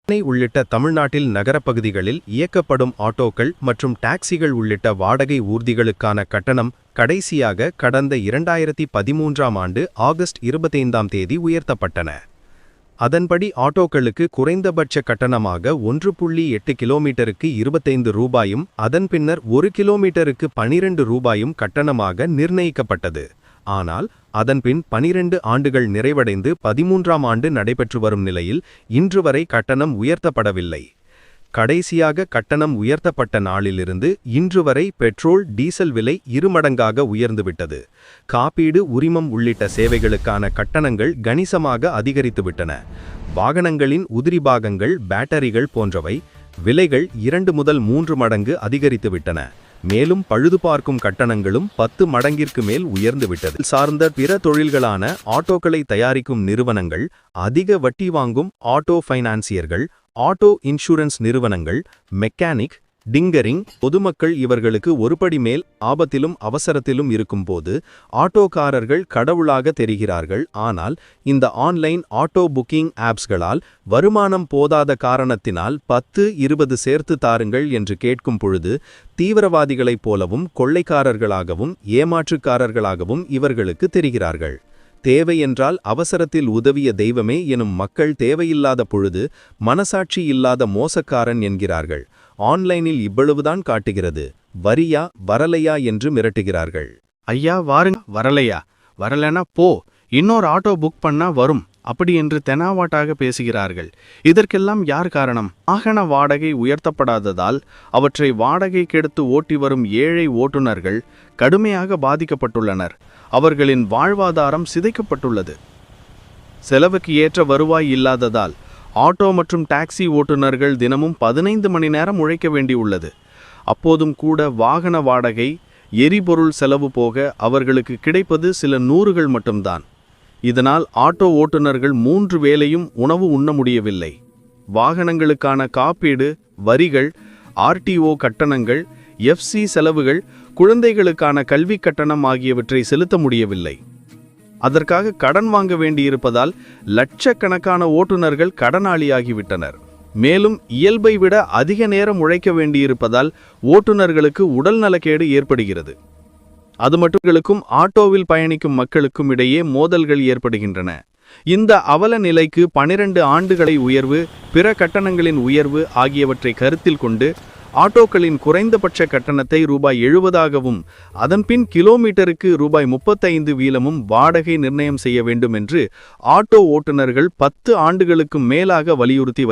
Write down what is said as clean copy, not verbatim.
சென்னை உள்ளிட்ட தமிழ்நாட்டில் நகரப்பகுதிகளில் இயக்கப்படும் ஆட்டோக்கள் மற்றும் டாக்ஸிகள் உள்ளிட்ட வாடகை ஊர்திகளுக்கான கட்டணம் கடைசியாக கடந்த 2013ஆம் ஆண்டு ஆகஸ்ட் 25ஆம் தேதி உயர்த்தப்பட்டன. அதன்படி ஆட்டோக்களுக்கு குறைந்தபட்ச கட்டணமாக 1.8 கிலோமீட்டருக்கு 25 ரூபாயும் அதன் பின்னர் 1 கிலோமீட்டருக்கு 12 ரூபாயும் கட்டணமாக நிர்ணயிக்கப்பட்டது. ஆனால் அதன்பின் 12 ஆண்டுகள் நிறைவடைந்து 13ஆம் ஆண்டு நடைபெற்று வரும் நிலையில் இன்று வரை கட்டணம் உயர்த்தப்படவில்லை. கடைசியாக கட்டணம் உயர்த்தப்பட்ட நாளிலிருந்து இன்று வரை பெட்ரோல் டீசல் விலை இருமடங்காக உயர்ந்துவிட்டது. காப்பீடு உரிமம் உள்ளிட்ட சேவைகளுக்கான கட்டணங்கள் கணிசமாக அதிகரித்துவிட்டன. வாகனங்களின் உதிரிபாகங்கள் பேட்டரிகள் போன்றவை விலைகள் 2 முதல் 3 மடங்கு அதிகரித்துவிட்டன. மேலும் பழுதுபார்க்கும் கட்டணங்களும் 10 மடங்கிற்கு மேல் உயர்ந்துவிட்டது. சார்ந்த பிற தொழில்களான ஆட்டோக்களை தயாரிக்கும் நிறுவனங்கள், அதிக வட்டி வாங்கும் ஆட்டோ ஃபைனான்சியர்கள், ஆட்டோ இன்சூரன்ஸ் நிறுவனங்கள், மெக்கானிக், டிங்கரிங் பொதுமக்கள் இவர்களுக்கு ஒருபடி மேல் ஆபத்திலும் அவசரத்திலும் இருக்கும்போது ஆட்டோக்காரர்கள் கடவுளாக தெரிகிறார்கள். ஆனால் இந்த ஆன்லைன் ஆட்டோ புக்கிங் ஆப்ஸ்களால் வருமானம் போதாத காரணத்தினால் 10-20 சேர்த்து தாருங்கள் என்று கேட்கும் பொழுது தீவிரவாதிகளைப் போலவும் கொள்ளைக்காரர்களாகவும் ஏமாற்றுக்காரர்களாகவும் இவர்களுக்கு தெரிகிறார்கள். தேவை என்றால் அவசரத்தில் உதவிய தெய்வமே எனும் மக்கள் தேவையில்லாத பொழுது மனசாட்சி இல்லாத மோசக்காரன் என்கிறார்கள். ஆன்லைனில் இவ்வளவுதான் காட்டுகிறது, வரியா வரலையா என்று மிரட்டுகிறார்கள். ஐயா வாருங்க, வரலையா, வரலனா போ, இன்னொரு ஆட்டோ புக் பண்ணா வரும், அப்படி என்று தெனாவாட்டாக பேசுகிறார்கள். இதற்கெல்லாம் யார் காரணம்? வாகன வாடகை உயர்த்தப்படாததால் அவற்றை வாடகை கெடுத்து ஓட்டி வரும் ஏழை ஓட்டுநர்கள் கடுமையாக பாதிக்கப்பட்டுள்ளனர். அவர்களின் வாழ்வாதாரம் சிதைக்கப்பட்டுள்ளது. செலவுக்கு ஏற்ற வருவாய் இல்லாததால் ஆட்டோ மற்றும் டாக்ஸி ஓட்டுநர்கள் தினமும் 15 மணி நேரம் உழைக்க வேண்டியுள்ளது. அப்போதும் கூட வாகன வாடகை, எரிபொருள் செலவு போக அவர்களுக்கு கிடைப்பது சில நூறுகள் மட்டும்தான். இதனால் ஆட்டோ ஓட்டுநர்கள் 3 வேளையும் உணவு உண்ண முடியவில்லை. வாகனங்களுக்கான காப்பீடு, வரிகள், ஆர்டிஓ கட்டணங்கள், எஃப்சி செலவுகள், குழந்தைகளுக்கான கல்வி கட்டணம் ஆகியவற்றை செலுத்த முடியவில்லை. அதற்காக கடன் வாங்க வேண்டியிருப்பதால் லட்சக்கணக்கான ஓட்டுநர்கள் கடனாளியாகிவிட்டனர். மேலும் இயல்பை விட அதிக நேரம் உழைக்க வேண்டியிருப்பதால் ஓட்டுநர்களுக்கு உடல் நலக்கேடு ஏற்படுகிறது. அது மட்டும் ஆட்டோவில் பயணிக்கும் மக்களுக்கும் இடையே மோதல்கள் ஏற்படுகின்றன. இந்த அவல நிலைக்கு 12 ஆண்டுகளை உயர்வு, பிற கட்டணங்களின் உயர்வு ஆகியவற்றை கருத்தில் கொண்டு ஆட்டோக்களின் குறைந்தபட்ச கட்டணத்தை ரூபாய் 70ஆகவும் அதன்பின் கிலோமீட்டருக்கு ரூபாய் 35 வீதமும் வாடகை நிர்ணயம் செய்ய வேண்டும் என்று ஆட்டோ ஓட்டுநர்கள் 10 ஆண்டுகளுக்கு மேலாக வலியுறுத்தி